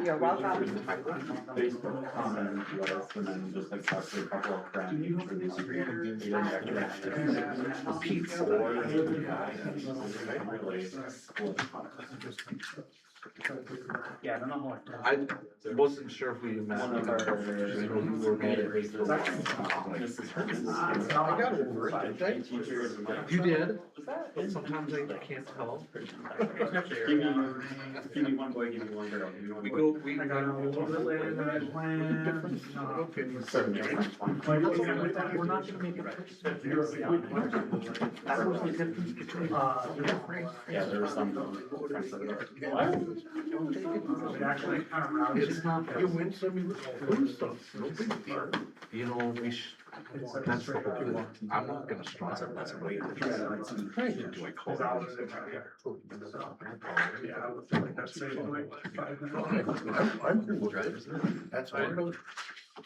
You're welcome. Facebook comment list and then just like talk to a couple of friends. Yeah, I don't know what. I wasn't sure if we met. One of our. I got over it, didn't I? You did? But sometimes I can't tell. Give me one boy, give me one girl. We go, we. I got a little bit later than I planned. Okay. We're not gonna make it. That was the difference between. Yeah, there was some. It actually kind of rounds. It's not, you win some, you lose some, no big deal. You know, we should, that's the whole thing. I'm not gonna stress it, that's way. Do I call it? Yeah, I would feel like that's like 5 minutes. I'm good with it. That's fine.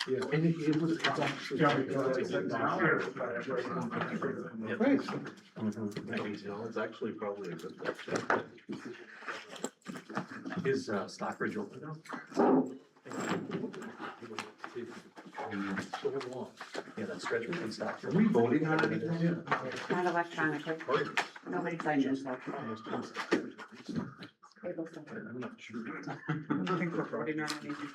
Yeah. And it was. It's actually probably a good thing. Is Stockbridge open now? Yeah, that stretch between Stockbridge. Are we voting on anything yet? Not electronically. Nobody signed in, so. I'm not sure. I don't think we're voting on anything.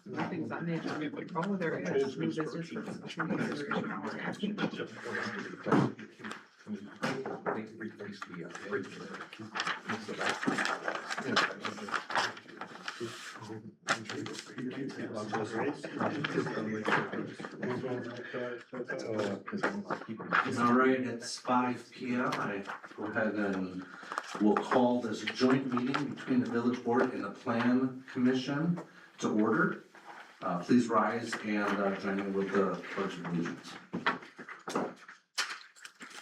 Nothing's on the agenda. Oh, there is. New business for discussion and consideration. They replaced the bridge. All right, it's 5 p.m. I go ahead and we'll call this joint meeting between the village board and the plan commission to order. Please rise and join me with the pledge of allegiance.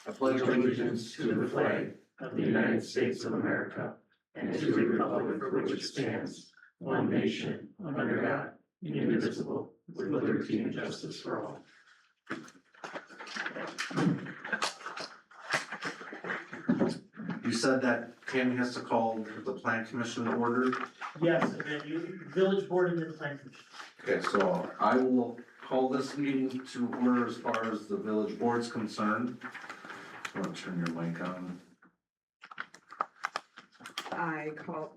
I pledge allegiance to the flag of the United States of America and to the republic for which it stands, one nation, under God, indivisible, with liberty and justice for all. You said that Tammy has to call the plan commission to order. Yes, and then you, village board and then plan commission. Okay, so I will call this meeting to order as far as the village board's concerned. I'm gonna turn your mic on. I call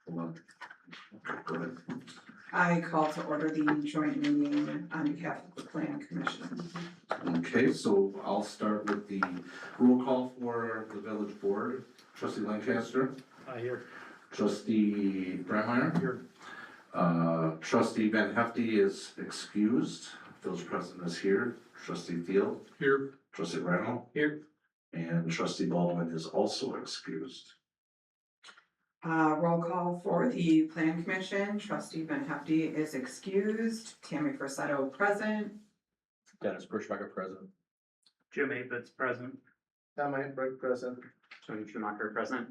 Hold on. Okay, go ahead. I call to order the joint meeting on behalf of the Plan Commission. Okay, so I'll start with the roll call for the village board. Trustee Lancaster, Here. trustee Brandmeier. Here. Trustee Van Hefty is excused. Village president is here. Trustee Thiel. Here. Trustee Randall. Here. And trustee Baldwin is also excused. Roll call for the Plan Commission. Trustee Van Hefty is excused. Tammy Frassetto present. Dennis Bushwhacker present. Jim Apitz present. Tom Egbert present. Tony Schumacher present.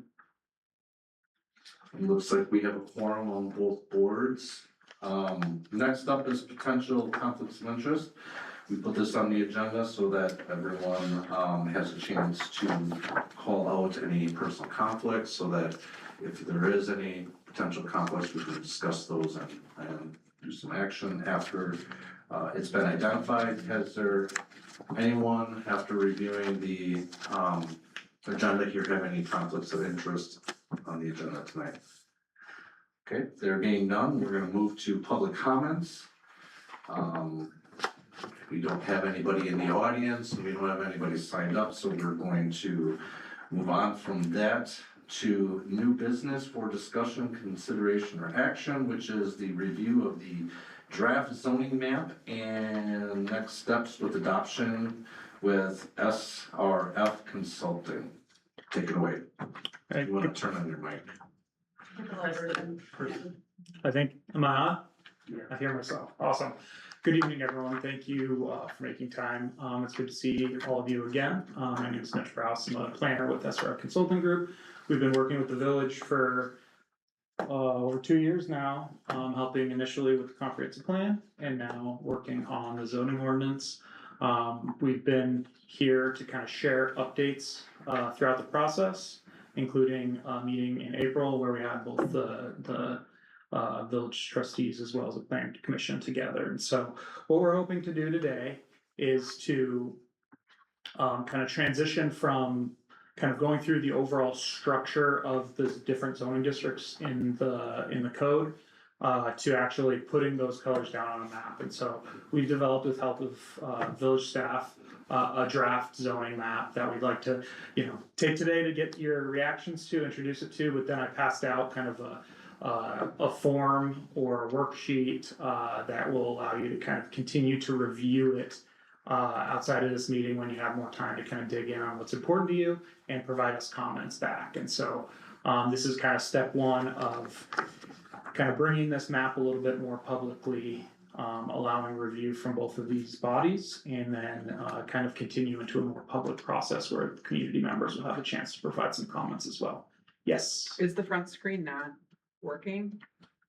It looks like we have a quorum on both boards. Next up is potential conflicts of interest. We put this on the agenda so that everyone, has a chance to call out any personal conflicts, so that if there is any potential conflicts, we can discuss those and do some action after, it's been identified. Has there anyone, after reviewing the, agenda here, have any conflicts of interest on the agenda tonight? Okay, there being none, we're gonna move to public comments. We don't have anybody in the audience, we don't have anybody signed up, so we're going to move on from that to new business for discussion, consideration, or action, which is the review of the draft zoning map and next steps with adoption with SRF Consulting. Take it away. You wanna turn on your mic? I think, am I on? I hear myself. Awesome. Good evening, everyone. Thank you for making time. It's good to see all of you again. My name is Mitch Rouse. I'm a planner with SRF Consulting Group. We've been working with the village for over 2 years now, helping initially with the comprehensive plan and now working on the zoning ordinance. We've been here to kind of share updates throughout the process, including a meeting in April where we had both the village trustees as well as the planning commission together. And so what we're hoping to do today is to kind of transition from kind of going through the overall structure of the different zoning districts in the code to actually putting those colors down on a map. And so we've developed with help of village staff a draft zoning map that we'd like to, take today to get your reactions to, introduce it to, but then I passed out kind of a form or a worksheet that will allow you to kind of continue to review it outside of this meeting when you have more time to kind of dig in on what's important to you and provide us comments back. And so this is kind of step one of kind of bringing this map a little bit more publicly, allowing review from both of these bodies, and then kind of continue into a more public process where community members will have a chance to provide some comments as well. Yes. Is the front screen not working?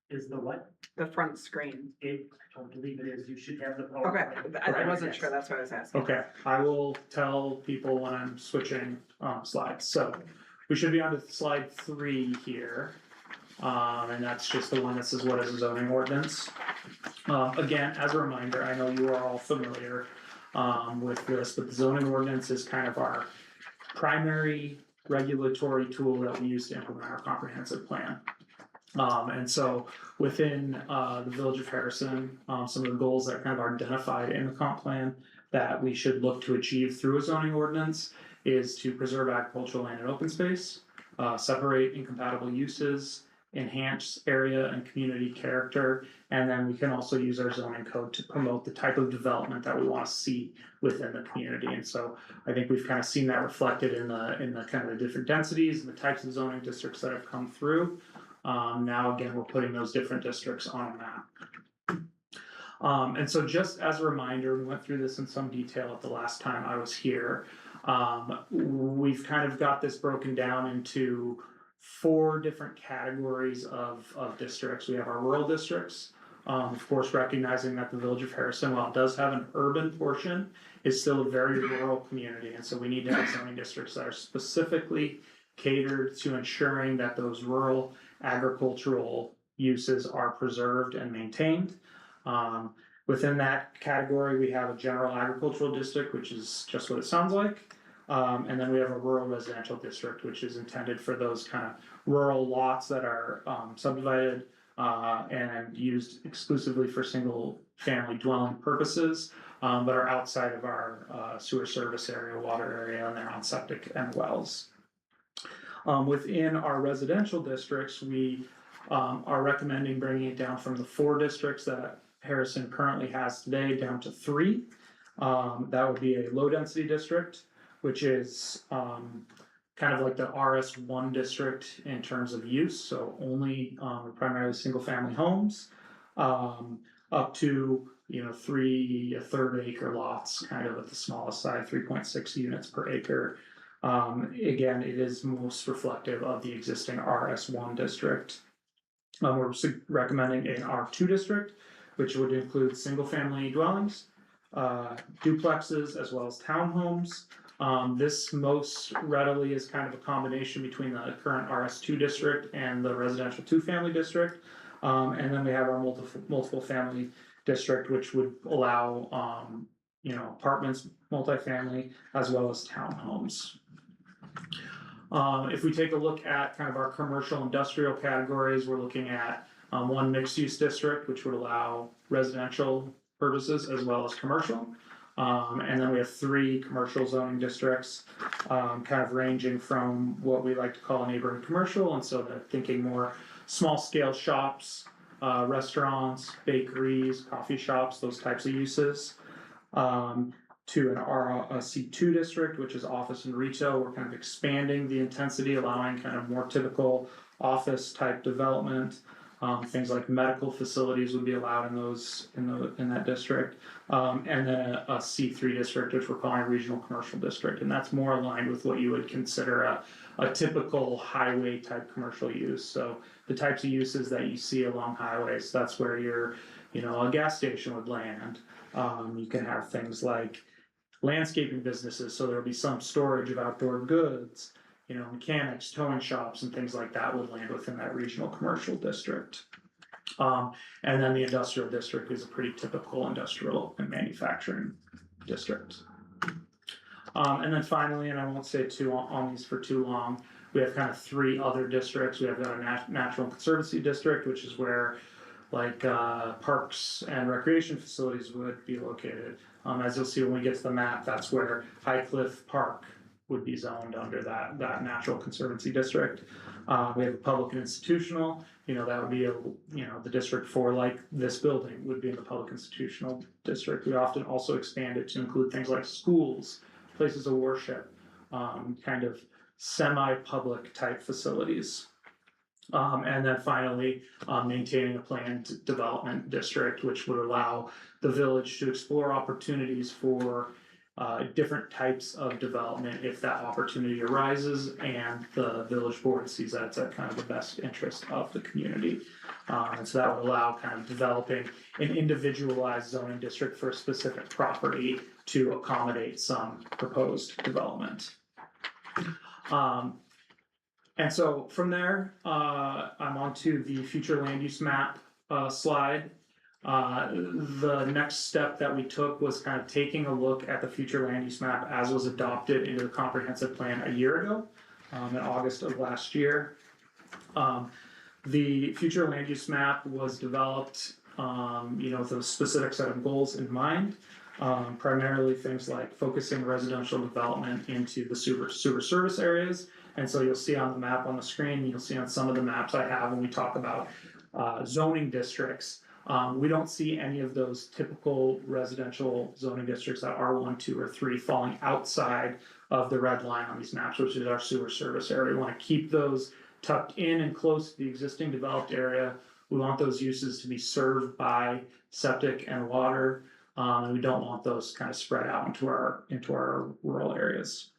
Is the what? The front screen. I don't believe it is. You should have the. Okay, I Okay. wasn't sure, that's what I was asking. Okay, I will tell people when I'm switching slides. So we should be on to slide 3 here. And that's just the one that says what is a zoning ordinance. Again, as a reminder, I know you are all familiar with this, but the zoning ordinance is kind of our primary regulatory tool that we use to implement our comprehensive plan. And so within the village of Harrison, some of the goals that are kind of identified in the comp plan that we should look to achieve through a zoning ordinance is to preserve agricultural land and open space, separate incompatible uses, enhance area and community character, and then we can also use our zoning code to promote the type of development that we want to see within the community. And so I think we've kind of seen that reflected in the kind of the different densities and the types of zoning districts that have come through. Now again, we're putting those different districts on a map. And so just as a reminder, we went through this in some detail at the last time I was here. We've kind of got this broken down into 4 different categories of districts. We have our rural districts, of course, recognizing that the village of Harrison, while it does have an urban portion, is still a very rural community. And so we need to have zoning districts that are specifically catered to ensuring that those rural agricultural uses are preserved and maintained. Within that category, we have a general agricultural district, which is just what it sounds like. And then we have a rural residential district, which is intended for those kind of rural lots that are subdivided and used exclusively for single family dwelling purposes, but are outside of our sewer service area, water area, and they're on septic and wells. Within our residential districts, we are recommending bringing it down from the 4 districts that Harrison currently has today down to 3. That would be a low density district, which is kind of like the RS1 district in terms of use, so only primarily single family homes, up to 3 1/3 acre lots, kind of at the smallest side, 3.6 units per acre. Again, it is most reflective of the existing RS1 district. We're recommending an R2 district, which would include single family dwellings, duplexes, as well as townhomes. This most readily is kind of a combination between the current RS2 district and the residential 2-family district. And then we have our multiple family district, which would allow, apartments, multifamily, as well as townhomes. If we take a look at kind of our commercial industrial categories, we're looking at 1 mixed use district, which would allow residential purposes as well as commercial. And then we have 3 commercial zoning districts, kind of ranging from what we like to call neighborhood commercial, and so they're thinking more small scale shops, restaurants, bakeries, coffee shops, those types of uses, to an RC2 district, which is office and retail. We're kind of expanding the intensity, allowing kind of more typical office type development. Things like medical facilities would be allowed in that district, and then a C3 district, which we're calling a regional commercial district, and that's more aligned with what you would consider a typical highway type commercial use. So the types of uses that you see along highways, that's where a gas station would land. You can have things like landscaping businesses, so there'll be some storage of outdoor goods. mechanics, towing shops and things like that would land within that regional commercial district. And then the industrial district is a pretty typical industrial and manufacturing district. And then finally, and I won't stay on these for too long, we have kind of three other districts. We have got a natural conservancy district, which is where parks and recreation facilities would be located. As you'll see when we get to the map, that's where High Cliff Park would be zoned under that natural conservancy district. We have a public and institutional, that would be the district for like this building would be in the public institutional district. We often also expand it to include things like schools, places of worship, kind of semi-public type facilities. And then finally, maintaining a planned development district, which would allow the village to explore opportunities for different types of development if that opportunity arises and the village board sees that it's at kind of the best interest of the community. And so that would allow kind of developing an individualized zoning district for a specific property to accommodate some proposed development. And so from there, I'm on to the future land use map slide. The next step that we took was kind of taking a look at the future land use map as was adopted into the comprehensive plan a year ago, in August of last year. The future land use map was developed, with a specific set of goals in mind. Primarily things like focusing residential development into the sewer service areas. And so you'll see on the map on the screen, you'll see on some of the maps I have when we talk about zoning districts. We don't see any of those typical residential zoning districts that are 1, 2, or 3 falling outside of the red line on these maps, which is our sewer service area. We want to keep those tucked in and close to the existing developed area. We want those uses to be served by septic and water. And we don't want those kind of spread out into our rural areas.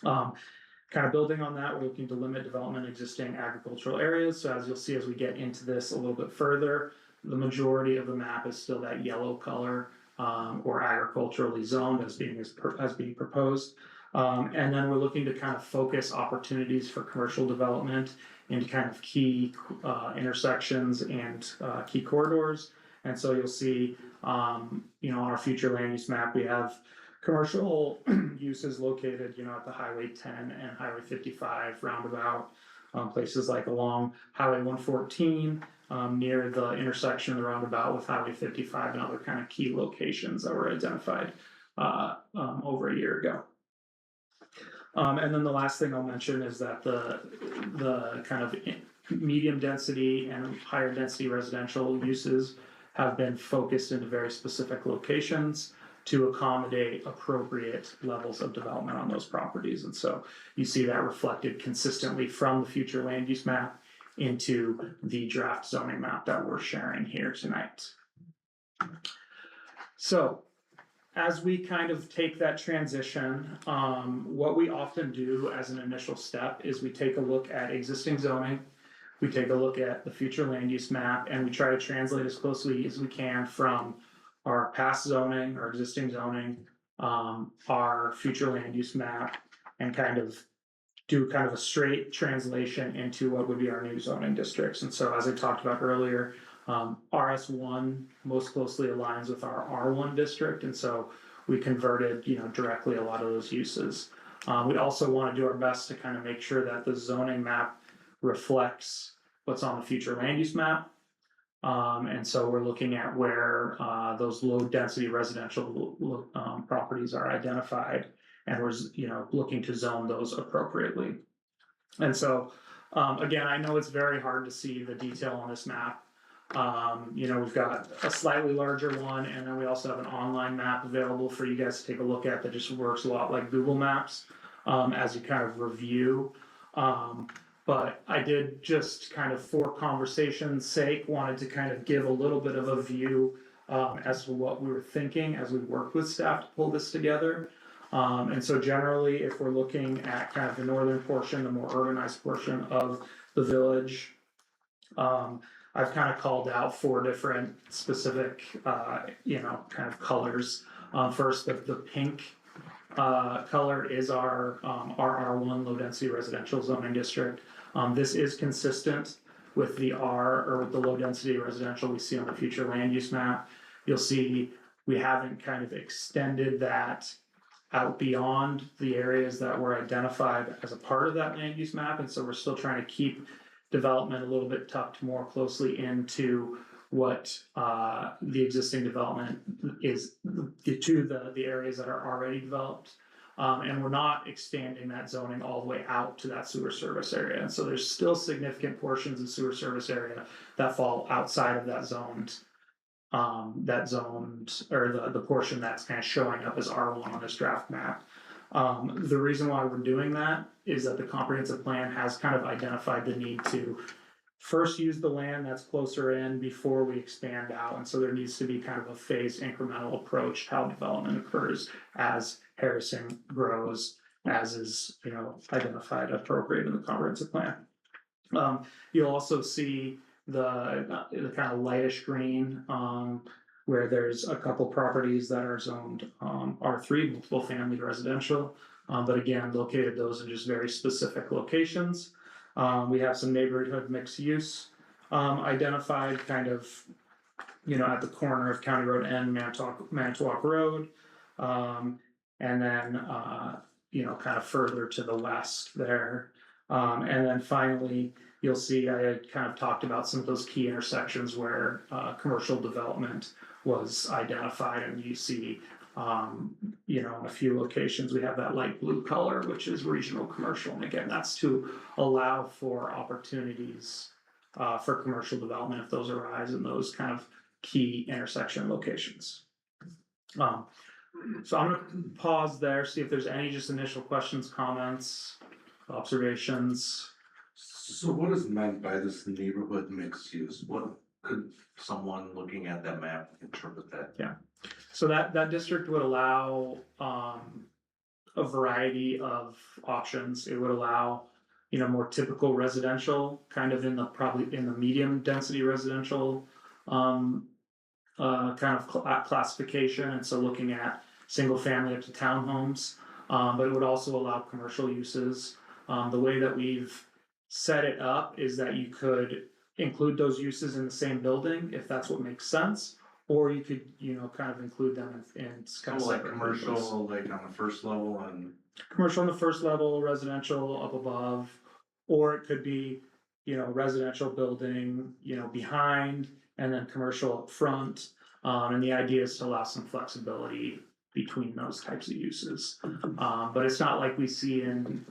Kind of building on that, we're looking to limit development in existing agricultural areas. So as you'll see as we get into this a little bit further, the majority of the map is still that yellow color, or agriculturally zoned as being proposed. And then we're looking to kind of focus opportunities for commercial development into kind of key intersections and key corridors. And so you'll see, on our future land use map, we have commercial uses located, at the Highway 10 and Highway 55 roundabout, places like along Highway 114, near the intersection of the roundabout with Highway 55 and other kind of key locations that were identified over a year ago. And then the last thing I'll mention is that the kind of medium density and higher density residential uses have been focused into very specific locations to accommodate appropriate levels of development on those properties. And so you see that reflected consistently from the future land use map into the draft zoning map that we're sharing here tonight. So as we kind of take that transition, what we often do as an initial step is we take a look at existing zoning, we take a look at the future land use map, and we try to translate as closely as we can from our past zoning, our existing zoning, our future land use map, and kind of do kind of a straight translation into what would be our new zoning districts. And so as I talked about earlier, RS1 most closely aligns with our R1 district, and so we converted, directly a lot of those uses. We also want to do our best to kind of make sure that the zoning map reflects what's on the future land use map. And so we're looking at where those low density residential properties are identified, and we're looking to zone those appropriately. And so again, I know it's very hard to see the detail on this map. We've got a slightly larger one, and then we also have an online map available for you guys to take a look at that just works a lot like Google Maps as you kind of review. But I did just kind of, for conversation's sake, wanted to kind of give a little bit of a view as to what we were thinking as we worked with staff to pull this together. And so generally, if we're looking at kind of the northern portion, the more urbanized portion of the village, I've kind of called out 4 different specific, kind of colors. First, the pink color is our RR1 low density residential zoning district. This is consistent with the with the low density residential we see on the future land use map. You'll see we haven't kind of extended that out beyond the areas that were identified as a part of that land use map, and so we're still trying to keep development a little bit tucked more closely into what the existing development is to the areas that are already developed. And we're not expanding that zoning all the way out to that sewer service area. And so there's still significant portions of sewer service area that fall outside of that zoned, or the portion that's kind of showing up as R1 on this draft map. The reason why we're doing that is that the comprehensive plan has kind of identified the need to first use the land that's closer in before we expand out. And so there needs to be kind of a phased incremental approach to how development occurs as Harrison grows, as is, identified appropriate in the comprehensive plan. You'll also see the kind of lightish green, where there's a couple properties that are zoned R3, multiple family residential, but again, located those in just very specific locations. We have some neighborhood mixed use identified kind of, at the corner of County Road and Manitowoc Road. And then, kind of further to the west there. And then finally, you'll see I had kind of talked about some of those key intersections where commercial development was identified, and you see, in a few locations, we have that light blue color, which is regional commercial. And again, that's to allow for opportunities for commercial development if those arise in those kind of key intersection locations. So I'm gonna pause there, see if there's any just initial questions, comments, observations. So what is meant by this neighborhood mixed use? What could someone looking at that map interpret that? So that district would allow a variety of options. It would allow, more typical residential, kind of probably in the medium density residential kind of classification, and so looking at single family up to townhomes, but it would also allow commercial uses. The way that we've set it up is that you could include those uses in the same building if that's what makes sense, or you could, kind of include them in kind of So like separate commercial, buildings. like on the first level and. Commercial on the first level, residential up above, or it could be, residential building, behind, and then commercial up front. And the idea is to allow some flexibility between those types of uses. But it's not like we see in,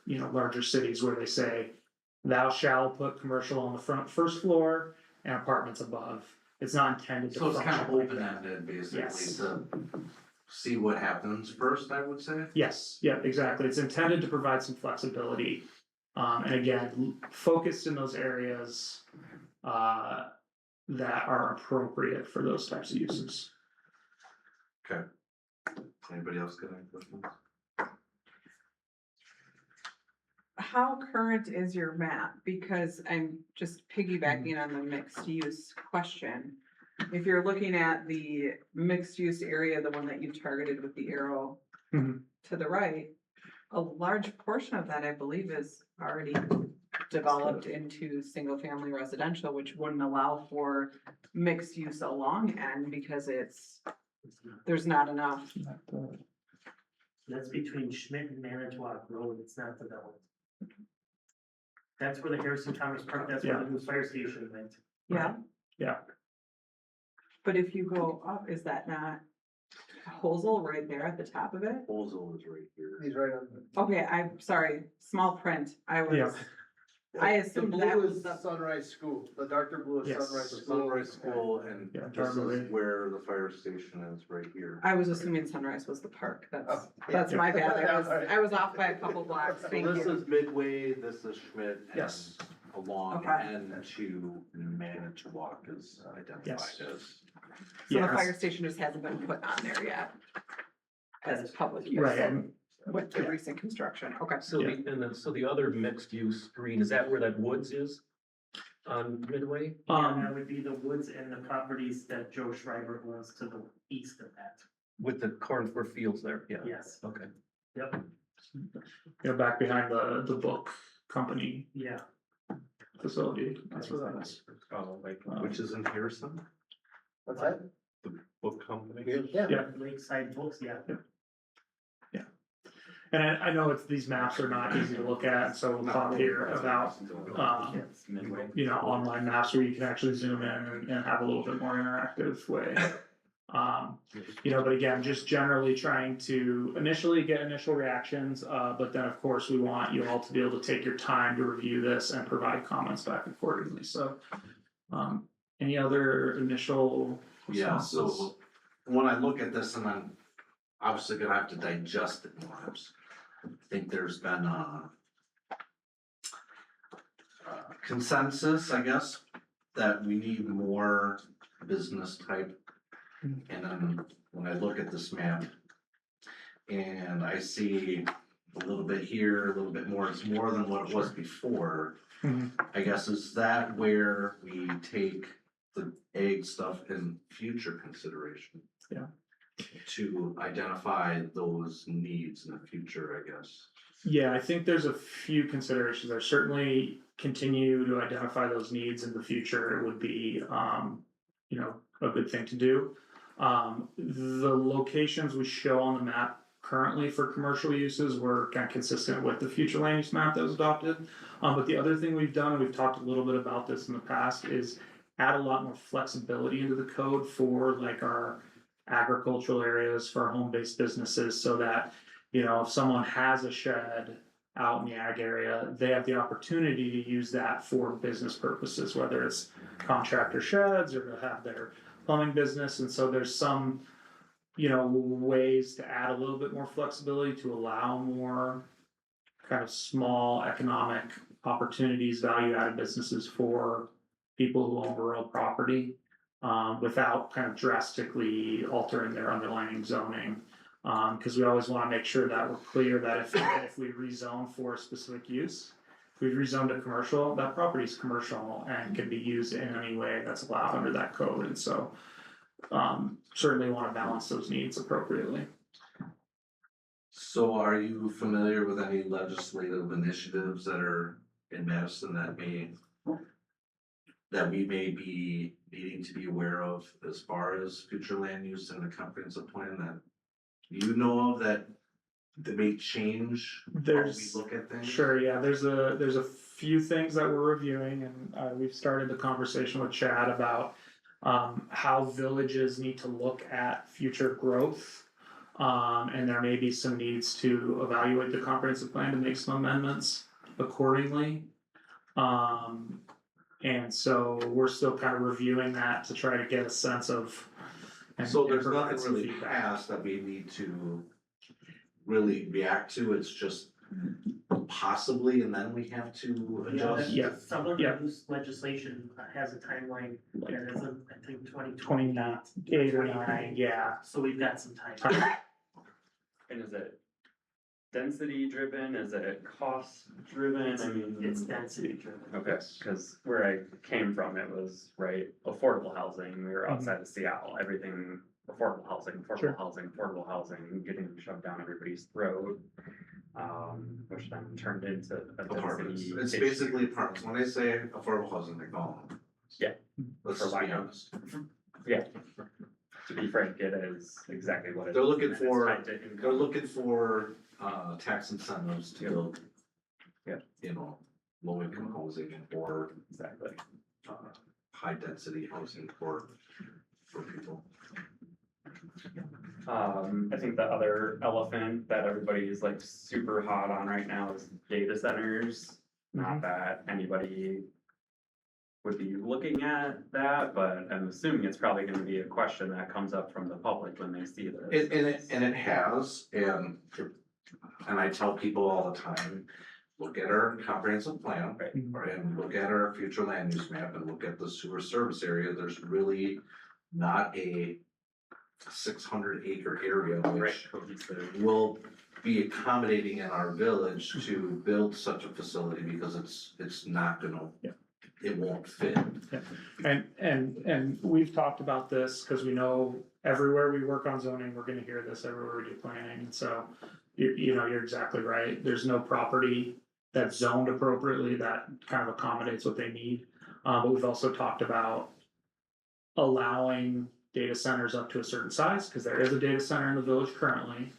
larger cities where they say, thou shall put commercial on the first floor and apartments above. It's not intended to. So it's kind of function like that. open-ended, basically, Yes. to see what happens first, I would say. Yes, yeah, exactly. It's intended to provide some flexibility. And again, focused in those areas that are appropriate for those types of uses. Okay. Anybody else got any questions? How current is your map? Because I'm just piggybacking on the mixed use question. If you're looking at the mixed use area, the one that you targeted with the arrow Mhm. to the right, a large portion of that, I believe, is already developed into single family residential, which wouldn't allow for mixed use along end because there's not enough. That's between Schmidt and Manitowoc Road, it's not developed. That's where the Harrison Thomas Park, that's where the new fire station went. Yeah. Yeah. But if you go up, is that not Hosel right there at the top of it? Ozel is right here. He's right on the. Okay, I'm sorry, small print. I The assumed blue that is was the, Sunrise School, the darker blue is Yes. Sunrise The School. Sunrise School, and Yeah, this Darby. is where the fire station is, right here. I was assuming Sunrise was the park. Oh, That's yeah. my bad. I was off by a couple blocks. So Thank this you. is Midway, this is Schmidt, and Yes. along Okay. and to Manitowoc is identified Yes. as. So the Yes. fire station just hasn't been put on there yet. As public use. Right, and With the recent construction. Okay. So the other mixed use green, is that where that woods is? On Midway? Um, That would be the woods and the properties that Joe Schreiber owns to the east of that. With the corn for fields there, yeah. Yes, Okay. yep, Back behind the book company yeah. facility, that's where that is. Oh, like, Which is in Harrison, What's that? the book company? Yeah. Yeah. Lakeside Books, yeah. And I know these maps are not easy to look at, so we'll talk here about, midway. online maps where you can actually zoom in and have a little bit more interactive way. But again, just generally trying to initially get initial reactions, but then of course we want you all to be able to take your time to review this and provide comments back accordingly, so. Any other initial Yeah, responses? so when I look at this and I'm obviously gonna have to digest it more, I think there's been a consensus, I guess, that we need more business type. And then when I look at this map and I see a little bit here, a little bit more, it's more than what it was before. Mhm. I guess, is that where we take the ag stuff in future consideration? Yeah. To identify those needs in the future, I guess. Yeah, I think there's a few considerations there. Certainly continue to identify those needs in the future would be, a good thing to do. The locations we show on the map currently for commercial uses were kind of consistent with the future land use map that was adopted. But the other thing we've done, and we've talked a little bit about this in the past, is add a lot more flexibility into the code for like our agricultural areas, for our home-based businesses, so that, if someone has a shed out in the ag area, they have the opportunity to use that for business purposes, whether it's contractor sheds or to have their plumbing business. And so there's some, ways to add a little bit more flexibility to allow more kind of small economic opportunities, value-added businesses for people who own rural property, without kind of drastically altering their underlying zoning. Because we always want to make sure that we're clear that if we rezone for a specific use, if we rezone to commercial, that property is commercial and can be used in any way that's allowed under that code. And so certainly want to balance those needs appropriately. So are you familiar with any legislative initiatives that are in Madison that we may be needing to be aware of as far as future land use in the comprehensive plan that you know of that may change how we There's look at things? Sure, yeah, there's a few things that we're reviewing, and we've started the conversation with Chad about how villages need to look at future growth. And there may be some needs to evaluate the comprehensive plan to make some amendments accordingly. And so we're still kind of reviewing that to try to get a sense of. So there's provide nothing some really feedback. passed that we need to really react to, it's just possibly, and then we have to adjust? Yeah. Some of Yeah. the loose legislation has a timeline that isn't, I think, 28 or 9, yeah. So we've got some time. And is it density driven, is it cost driven, I mean? It's density driven. Okay, cause where I came from, it was, right, affordable housing, we were outside of Seattle, everything, affordable housing, Sure. affordable housing, getting shoved down everybody's throat. Which then turned into a Apartments, density it's issue. basically apartments, when they say affordable housing, they call them. Yeah. Let's For just be lack of- honest. Yeah, to be frank, it is exactly what it is. They're looking and it's for- tied to income. They're looking for, tax incentives to Yeah. build. Yeah. Low income housing or, Exactly. high density housing for people. I think the other elephant that everybody's like super hot on right now is data centers. Not that anybody would be looking at that, but I'm assuming it's probably gonna be a question that comes up from the public when they see this. And it has, and I tell people all the time, look at our comprehensive plan. Right. And look at our future land use map and look at the sewer service area, there's really not a 600 acre area Right, which cohesive. will be accommodating in our village to build such a facility because it's not gonna. Yeah. It won't fit. And we've talked about this, because we know everywhere we work on zoning, we're gonna hear this everywhere we do planning, and so. You know, you're exactly right, there's no property that's zoned appropriately that kind of accommodates what they need. But we've also talked about allowing data centers up to a certain size, cause there is a data center in the village currently.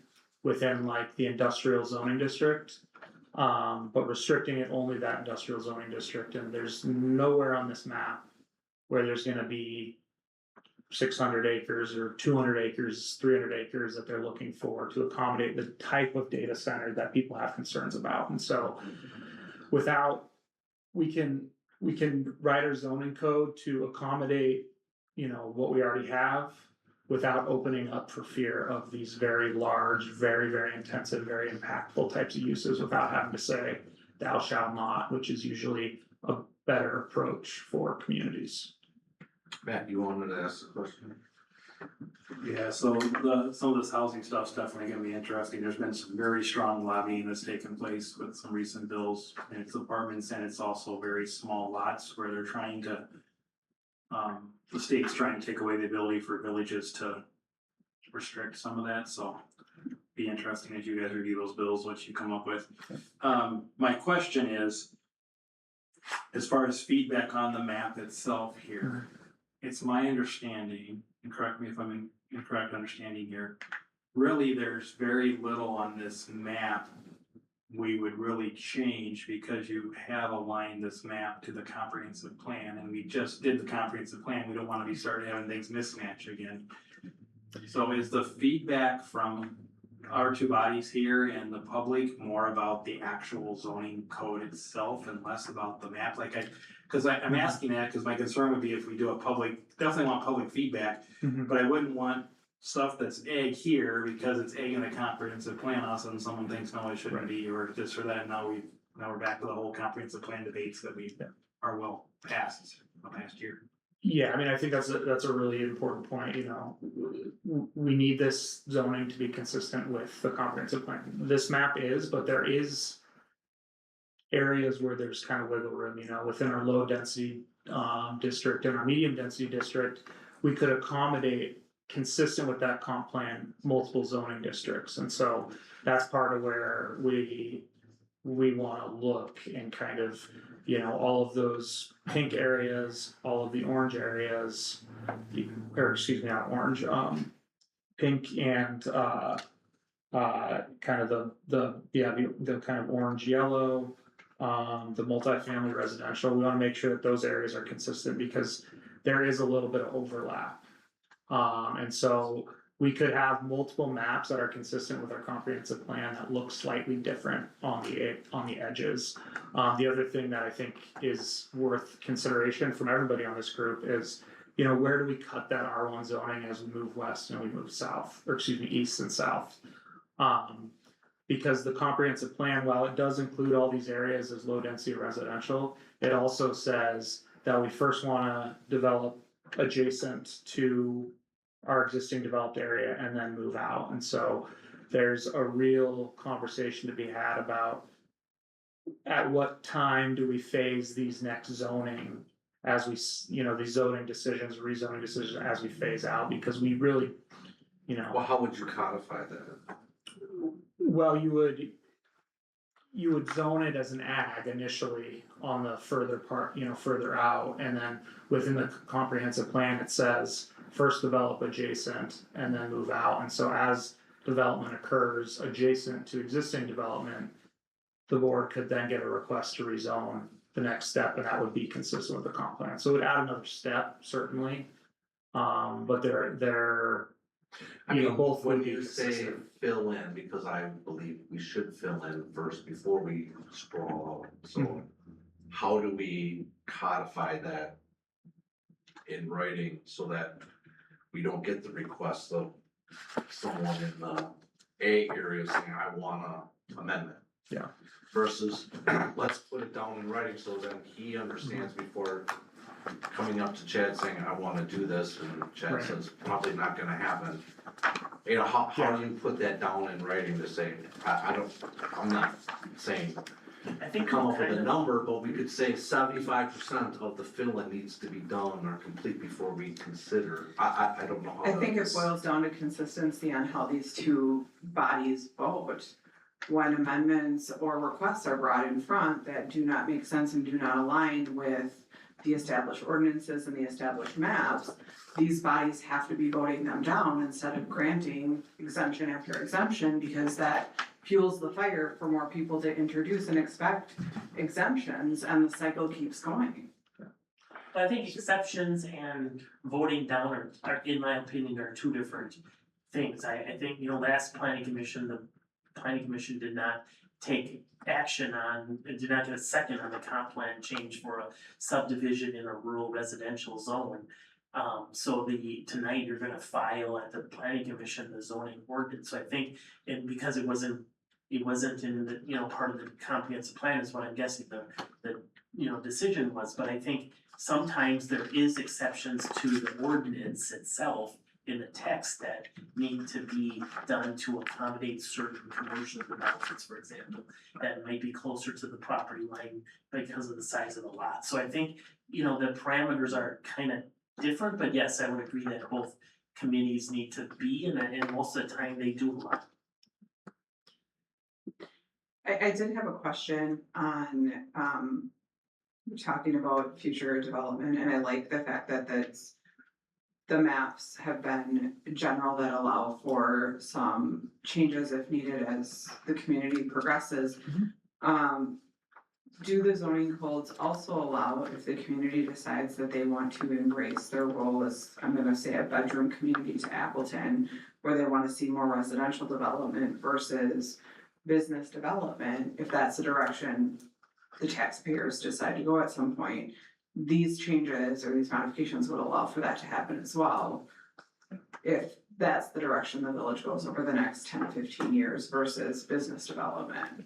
Within like the industrial zoning district, but restricting it only that industrial zoning district, and there's nowhere on this map. Where there's gonna be 600 acres or 200 acres, 300 acres that they're looking for to accommodate the type of data center that people have concerns about, and so. Without, we can write our zoning code to accommodate, you know, what we already have. Without opening up for fear of these very large, very, very intensive, very impactful types of uses without having to say thou shalt not, which is usually a better approach for communities. Matt, you wanted to ask a question? Yeah, so some of this housing stuff's definitely gonna be interesting. There's been some very strong lobbying that's taken place with some recent bills. And it's apartments and it's also very small lots where they're trying to. The state's trying to take away the ability for villages to restrict some of that, so. Be interesting as you guys review those bills, what you come up with. My question is. As far as feedback on the map itself here. It's my understanding, and correct me if I'm in incorrect understanding here, really, there's very little on this map we would really change because you have aligned this map to the comprehensive plan, and we just did the comprehensive plan. We don't wanna be starting having things mismatch again. So is the feedback from our two bodies here and the public more about the actual zoning code itself and less about the map? I'm asking that because my concern would be if we do a definitely want public feedback, but I wouldn't want stuff that's egg here because it's egg in a comprehensive plan, all of a sudden someone thinks, no, it shouldn't be, or this or that, and now we're back to the whole comprehensive plan debates that we are well past the past year. Yeah, I mean, I think that's a really important point, you know. We need this zoning to be consistent with the comprehensive plan. This map is, but there is. Areas where there's kind of wiggle room, you know, within our low density district and our medium density district. We could accommodate consistent with that comp plan, multiple zoning districts, and so that's part of where we wanna look and kind of, you know, all of those pink areas, all of the orange areas, or excuse me, not orange, pink and kind of the kind of orange yellow, the multifamily residential. We wanna make sure that those areas are consistent because there is a little bit of overlap. And so we could have multiple maps that are consistent with our comprehensive plan that look slightly different on the edges. The other thing that I think is worth consideration from everybody on this group is, you know, where do we cut that R1 zoning as we move west and we move south, or excuse me, east and south? Because the comprehensive plan, while it does include all these areas as low density residential, it also says that we first wanna develop adjacent to our existing developed area and then move out. And so there's a real conversation to be had about at what time do we phase these next zoning as we, you know, these zoning decisions, rezoning decisions as we phase out, because we really, you know. Well, how would you codify that? Well, you would zone it as an ag initially on the further part, you know, further out, and then within the comprehensive plan, it says first develop adjacent and then move out. And so as development occurs adjacent to existing development, the board could then get a request to rezone the next step, and that would be consistent with the comp plan. So it would add another step, certainly. But they're I you know, mean, both when would be you say consistent. fill in, because I believe we should fill in first before we sprawl out, so how do we codify that in writing so that we don't get the request of someone in the A area saying, I want an amendment? Yeah. Versus, let's put it down in writing so then he understands before coming up to Chad saying, I wanna do this, and Chad Right. says, probably not gonna happen. You know, how do you put that down in writing to say, I'm not saying I think come up with kind a of- number, but we could say 75% of the filling needs to be done or complete before we consider. I don't know how. I think it that's- boils down to consistency on how these two bodies vote. When amendments or requests are brought in front that do not make sense and do not align with the established ordinances and the established maps, these bodies have to be voting them down instead of granting exemption after exemption, because that fuels the fire for more people to introduce and expect exemptions, and the cycle keeps going. But I think exceptions and voting down are, in my opinion, are two different things. I think, last planning commission, the planning commission did not take action on, did not get a second on the comp plan change for a subdivision in a rural residential zone. So tonight you're gonna file at the planning commission, the zoning ordinance, so I think, and because it wasn't in the, part of the comprehensive plan is what I'm guessing the decision was, but I think sometimes there is exceptions to the ordinance itself in the text that need to be done to accommodate certain commercial developments, for example, that might be closer to the property line because of the size of the lot. So I think, the parameters are kind of different, but yes, I would agree that both committees need to be, and most of the time they do a lot. I did have a question on, we're talking about future development, and I like the fact that the maps have been general that allow for some changes if needed as the community progresses. Do the zoning codes also allow, if the community decides that they want to embrace their role as, I'm gonna say, a bedroom community to Appleton, where they wanna see more residential development versus business development, if that's the direction the taxpayers decide to go at some point, these changes or these modifications would allow for that to happen as well. If that's the direction the village goes over the next 10 to 15 years versus business development.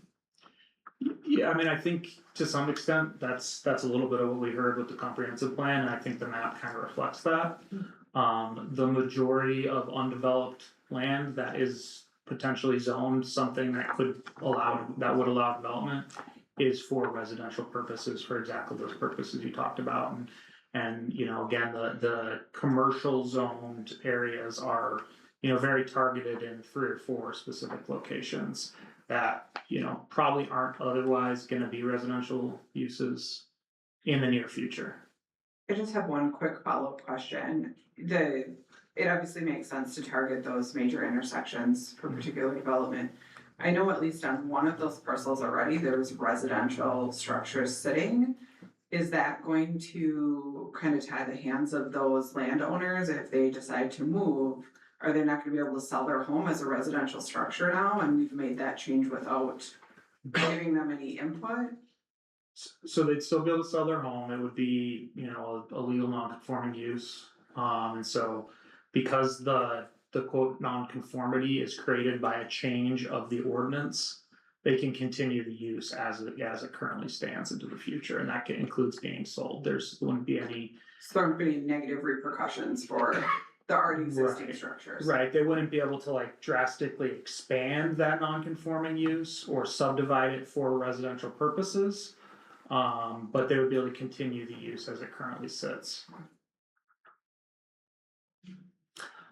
Yeah, I mean, I think to some extent, that's a little bit of what we heard with the comprehensive plan, and I think the map kind of reflects that. The majority of undeveloped land that is potentially zoned, something that would allow development is for residential purposes, for exactly those purposes you talked about. And again, the commercial zoned areas are, very targeted in 3 or 4 specific locations that, probably aren't otherwise gonna be residential uses in the near future. I just have one quick follow-up question. It obviously makes sense to target those major intersections for particular development. I know at least on one of those parcels already, there's residential structures sitting. Is that going to kind of tie the hands of those landowners if they decide to move? Are they not gonna be able to sell their home as a residential structure now, and we've made that change without giving them any input? So they'd still be able to sell their home, it would be, a legal non-conforming use. And so because the quote non-conformity is created by a change of the ordinance, they can continue the use as it currently stands into the future, and that includes being sold. There wouldn't be any. So there aren't gonna be negative repercussions for the already existing Right. structures. Right, they wouldn't be able to drastically expand that non-conforming use or subdivide it for residential purposes. But they would be able to continue the use as it currently sits.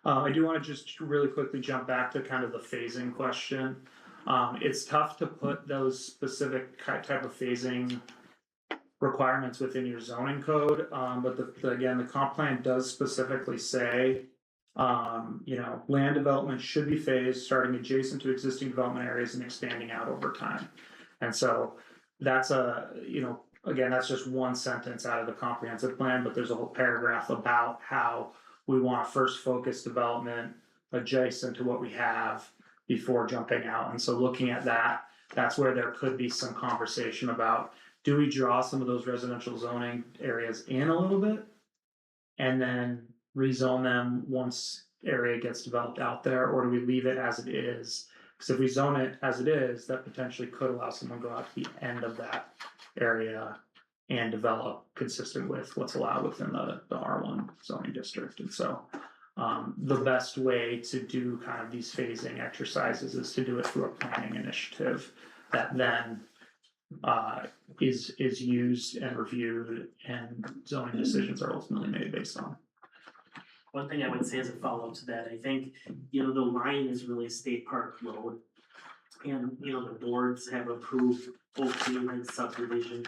I do wanna just really quickly jump back to kind of the phasing question. It's tough to put those specific type of phasing requirements within your zoning code, but again, the comp plan does specifically say, land development should be phased, starting adjacent to existing development areas and expanding out over time. And so that's again, that's just one sentence out of the comprehensive plan, but there's a whole paragraph about how we wanna first focus development adjacent to what we have before jumping out. And so looking at that, that's where there could be some conversation about, do we draw some of those residential zoning areas in a little bit? And then rezone them once area gets developed out there, or do we leave it as it is? Because if we zone it as it is, that potentially could allow someone to go out to the end of that area and develop consistent with what's allowed within the R1 zoning district. And so the best way to do kind of these phasing exercises is to do it through a planning initiative that then is used and reviewed, and zoning decisions are ultimately made based on. One thing I would say as a follow-up to that, I think, you know, the line is really State Park Road. And, you know, the boards have approved Oak Haven subdivision,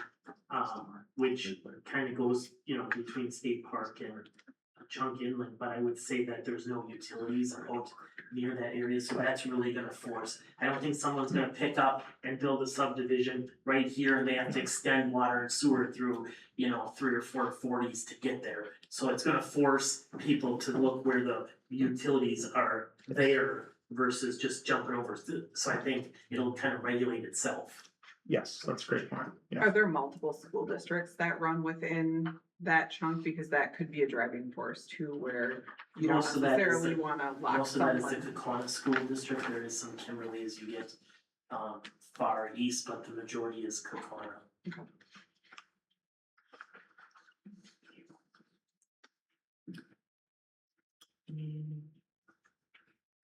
which kind of goes, you know, between State Park and Chunk Inland, but I would say that there's no utilities out near that area, so that's really gonna force. I don't think someone's gonna pick up and build a subdivision right here and they have to extend water and sewer through, you know, 3 or 4 40s to get there. So it's gonna force people to look where the utilities are there versus just jumping over. So I think it'll kind of regulate itself. Yes, that's a great point, yeah. Are there multiple school districts that run within that chunk? Because that could be a driving force too, where you don't Most of that is necessarily the- wanna lock Most of that is someone. the Kakona School District, there is some Kimberly as you get far east, but the majority is Kakona.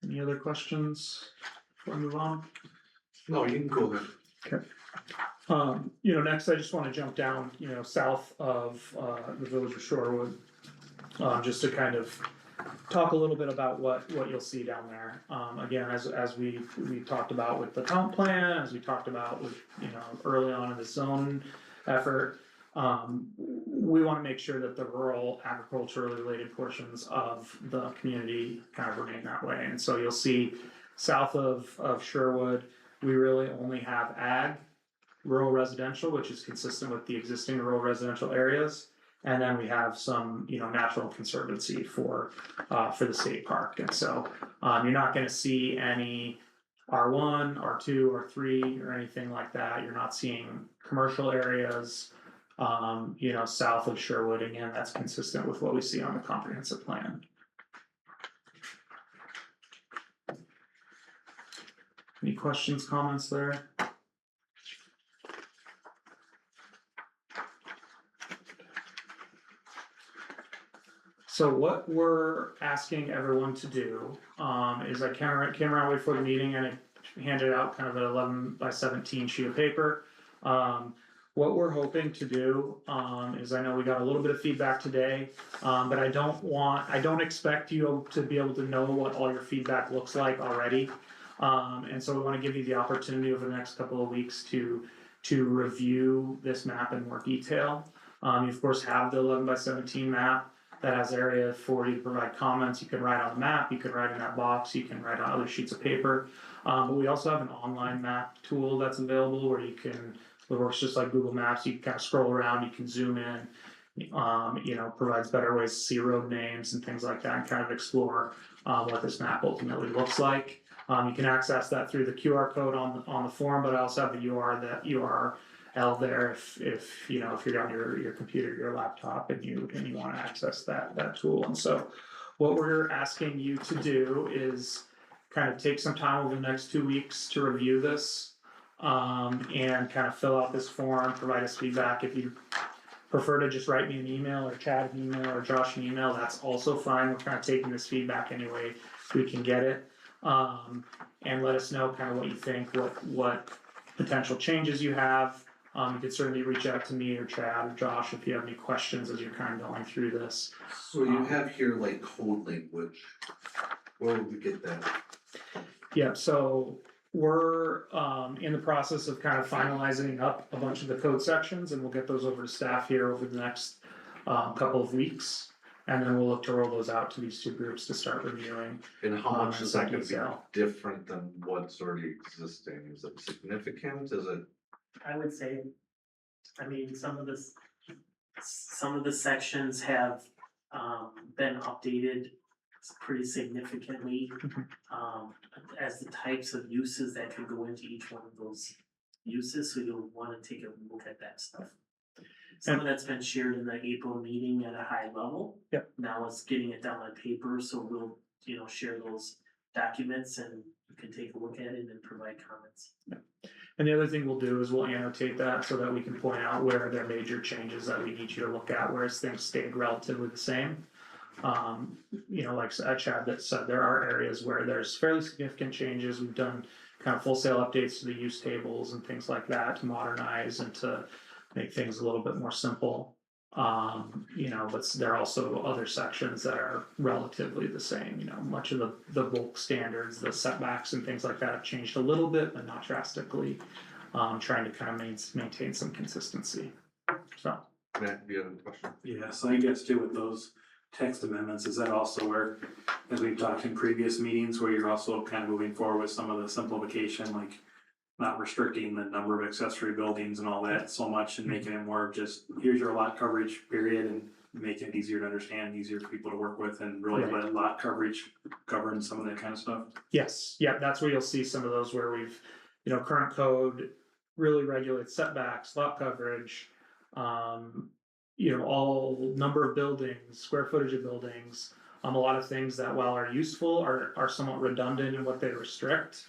Any other questions before I move on? No, you can go ahead. You know, next I just wanna jump down, you know, south of, the village of Shorewood. Just to kind of talk a little bit about what you'll see down there. Again, as we talked about with the comp plan, as we talked about with, you know, early on in the zone effort. We wanna make sure that the rural agriculturally related portions of the community kind of remain that way. And so you'll see south of Sherwood, we really only have ag, rural residential, which is consistent with the existing rural residential areas. And then we have some, you know, natural conservancy for the state park. And so, you're not gonna see any R1, R2, R3, or anything like that. You're not seeing commercial areas, you know, south of Sherwood. Again, that's consistent with what we see on the comprehensive plan. Any questions, comments there? So what we're asking everyone to do, is I came around before the meeting and I handed out kind of an 11x17 sheet of paper. What we're hoping to do, is I know we got a little bit of feedback today, but I don't expect you to be able to know what all your feedback looks like already. And so we wanna give you the opportunity over the next couple of weeks to review this map in more detail. You of course have the 11x17 map that has area for you to provide comments. You can write on the map, you can write in that box, you can write on other sheets of paper. But we also have an online map tool that's available where it works just like Google Maps. You can kind of scroll around, you can zoom in, you know, provides better ways to see road names and things like that and kind of explore what this map ultimately looks like. You can access that through the QR code on the form, but I also have the URL there if you know, if you're on your computer, your laptop, and you want to access that tool. And so what we're asking you to do is kind of take some time over the next 2 weeks to review this, and kind of fill out this form, provide us feedback. If you prefer to just write me an email, or Chad an email, or Josh an email, that's also fine. We're kind of taking this feedback any way we can get it. And let us know kind of what you think, what potential changes you have. You could certainly reach out to me or Chad or Josh if you have any questions as you're kind of going through this. So you have here like code language, where would we get that? Yeah, so we're in the process of kind of finalizing up a bunch of the code sections, and we'll get those over to staff here over the next couple of weeks. And then we'll look to roll those out to these 2 groups to start reviewing. And how much is that gonna be detail. different than what's already existing? Is it significant? Is it? I would say, I mean, some of the sections have been updated pretty significantly. As the types of uses that could go into each one of those uses, so you'll wanna take a look at that stuff. Some of that's been shared in the April meeting at a high level. Yep. Now it's getting it down on paper, so we'll, you know, share those documents and you can take a look at it and provide comments. And the other thing we'll do is we'll annotate that so that we can point out where there are major changes that we need you to look at, whereas things stayed relatively the same. You know, like Chad that said, there are areas where there's fairly significant changes. We've done kind of wholesale updates to the use tables and things like that to modernize and to make things a little bit more simple. You know, but there are also other sections that are relatively the same, you know, much of the bulk standards, the setbacks and things like that have changed a little bit, but not drastically. Trying to kind of maintain some consistency, so. Matt, do you have a question? Yeah, so I guess too with those text amendments, is that also where, as we've talked in previous meetings, where you're also kind of moving forward with some of the simplification, like not restricting the number of accessory buildings and all that so much and making it more of just, here's your lot coverage period and making it easier to understand, easier for people to work with and really Right. let lot coverage govern some of that kind of stuff? Yes, yeah, that's where you'll see some of those where we've, you know, current code really regulates setbacks, lot coverage. You know, all number of buildings, square footage of buildings, a lot of things that while are useful are somewhat redundant in what they restrict.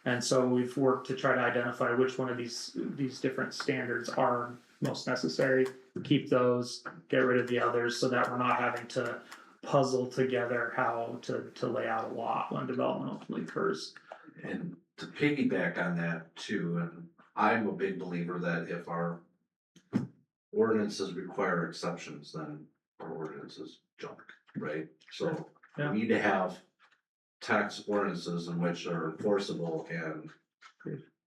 And so we've worked to try to identify which one of these different standards are most necessary, keep those, get rid of the others, so that we're not having to puzzle together how to lay out a lot when development ultimately occurs. And to piggyback on that too, and I'm a big believer that if our ordinances require exceptions, then our ordinance is junk, right? So Yeah. we need to have tax ordinances in which are enforceable and,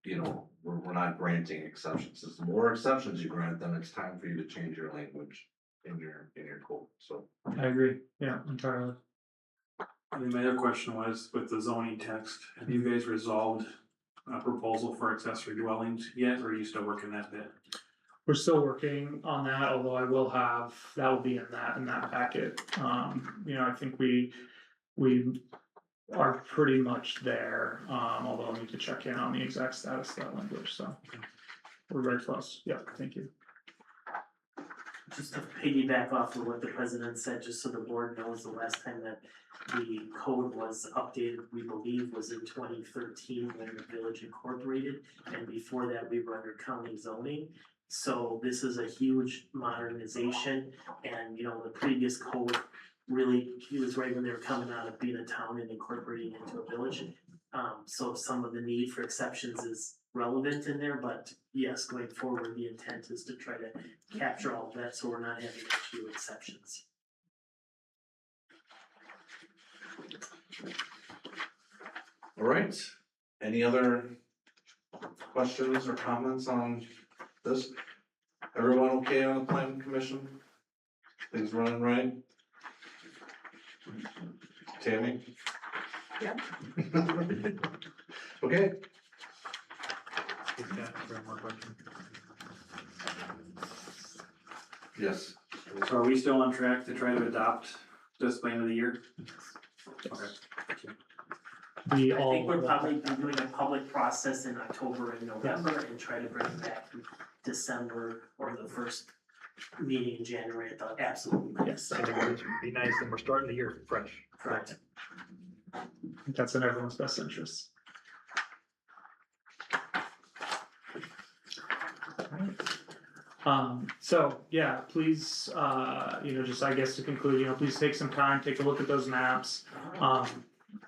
you know, we're not granting exceptions. As the more exceptions you grant, then it's time for you to change your language in your code, so. I agree, yeah, entirely. And then my other question was, with the zoning text, have you guys resolved a proposal for accessory dwellings yet, or are you still working that bit? We're still working on that, although I will have, that will be in that packet. You know, I think we are pretty much there, although I need to check in on the exact status of that language, so. We're very close, yeah, thank you. Just to piggyback off of what the president said, just so the board knows, the last time that the code was updated, we believe, was in 2013 when the village incorporated, and before that, we were under county zoning. So this is a huge modernization, and you know, the previous code really, it was right when they were coming out of being a town and incorporating into a village. So some of the need for exceptions is relevant in there, but yes, going forward, the intent is to try to capture all of that, so we're not having to issue exceptions. All right, any other questions or comments on this? Everyone okay on the planning commission? Things running right? Tammy? Yep. Okay, yes, So are we still on track to try to adopt this by end of the year? Okay. We I all. think we're probably doing a public process in October and November and try to bring it back in December or the first meeting in January at the absolute latest. I think it would be nice that we're starting the year fresh. Correct. That's in everyone's best interest. So, yeah, please, you know, just I guess to conclude, you know, please take some time, take a look at those maps.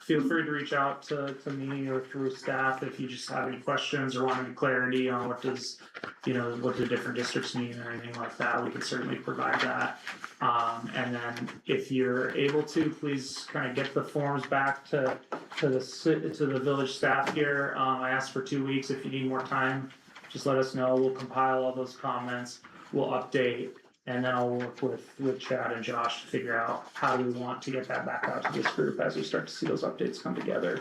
Feel free to reach out to me or through staff if you just have any questions or want any clarity on what does, you know, what do different districts mean or anything like that, we can certainly provide that. And then if you're able to, please kind of get the forms back to the village staff here. I asked for 2 weeks. If you need more time, just let us know. We'll compile all those comments, we'll update, and then I'll work with Chad and Josh to figure out how do we want to get that back out to this group as we start to see those updates come together,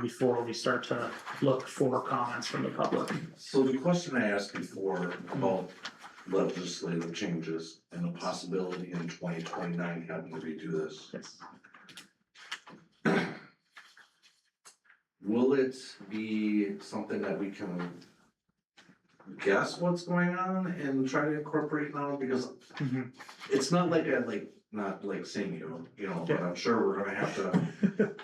before we start to look for comments from the public. so the question I asked before about legislative changes and the possibility in 2029 having to redo this. Yes. Will it be something that we can guess what's going on and try to incorporate now? Because Mhm. it's not like not like saying you know, but I'm sure we're gonna have to.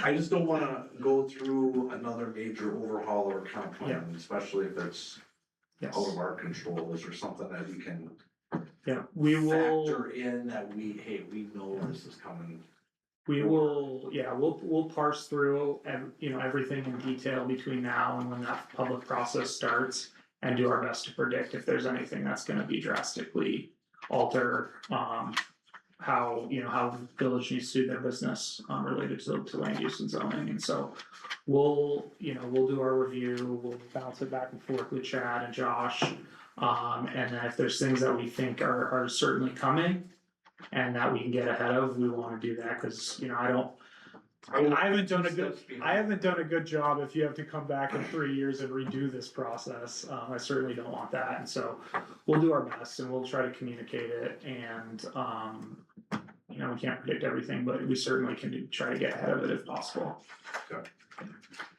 I just don't wanna go through another major overhaul or comp plan, especially if it's Yes. out of our control. Is there something that we can Yeah, we will. factor in that we know this is coming We will, yeah, we'll parse through and, you know, everything in detail between now and when that public process starts. And do our best to predict if there's anything that's gonna be drastically alter, how, you know, how the village needs to do their business, related to land use and zoning, and so. We'll do our review, we'll bounce it back and forth with Chad and Josh. And then if there's things that we think are certainly coming. And that we can get ahead of, we wanna do that, cause, you know, I haven't done a good job if you have to come back in 3 years and redo this process. I certainly don't want that, and so we'll do our best and we'll try to communicate it and, you know, we can't predict everything, but we certainly can try to get ahead of it if possible.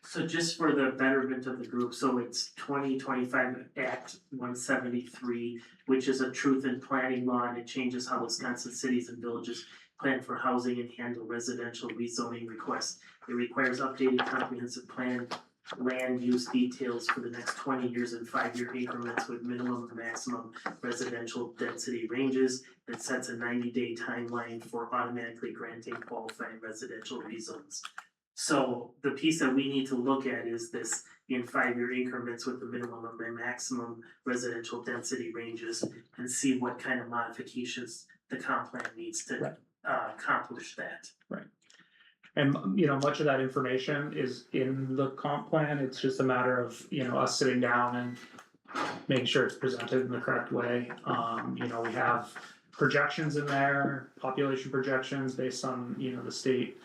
So just for the betterment of the group, so it's 2025 Act 173, which is a truth in planning law, and it changes how Wisconsin cities and villages plan for housing and handle residential rezoning requests. It requires updated comprehensive plan, land use details for the next 20 years in 5-year increments with minimum and maximum residential density ranges. It sets a 90-day timeline for automatically granting qualifying residential rezones. So the piece that we need to look at is this in 5-year increments with the minimum and maximum residential density ranges and see what kind of modifications the comp plan needs to accomplish that. And, you know, much of that information is in the comp plan, it's just a matter of, you know, us sitting down and making sure it's presented in the correct way. You know, we have projections in there, population projections based on, you know, the state,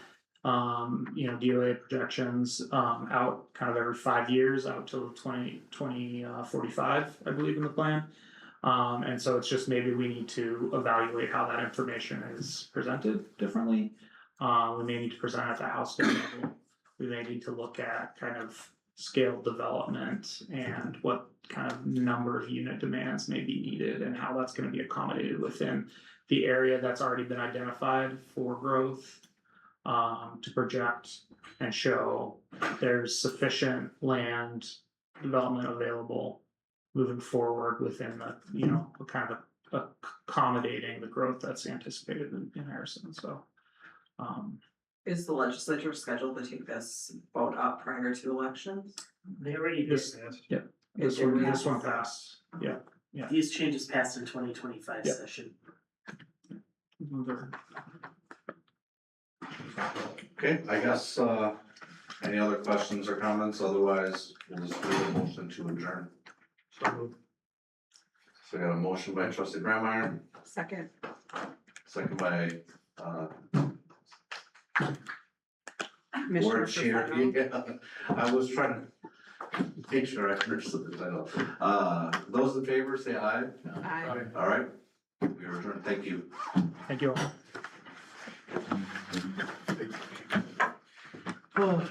you know, DOA projections, out kind of every 5 years, out till 2045, I believe in the plan. And so it's just maybe we need to evaluate how that information is presented differently. We may need to present at the house level. We may need to look at kind of scale development and what kind of number of unit demands may be needed and how that's gonna be accommodated within the area that's already been identified for growth. To project and show there's sufficient land development available moving forward within the, you know, kind of accommodating the growth that's anticipated in Harrison, so. Is the legislature scheduled to take this vote up prior to elections? They already did. This one passed, yeah. These changes passed in 2025 Yeah. session. Okay, I guess, any other questions or comments? Otherwise, we'll just do a motion to adjourn. So we got a motion by trustee Grandmeyer, Second. second by, Commissioner board chair. Fasano. Yeah, I was trying to make sure I understood the title. Those in favor, say aye. Aye. All right, we are adjourned. Thank you. Thank you all.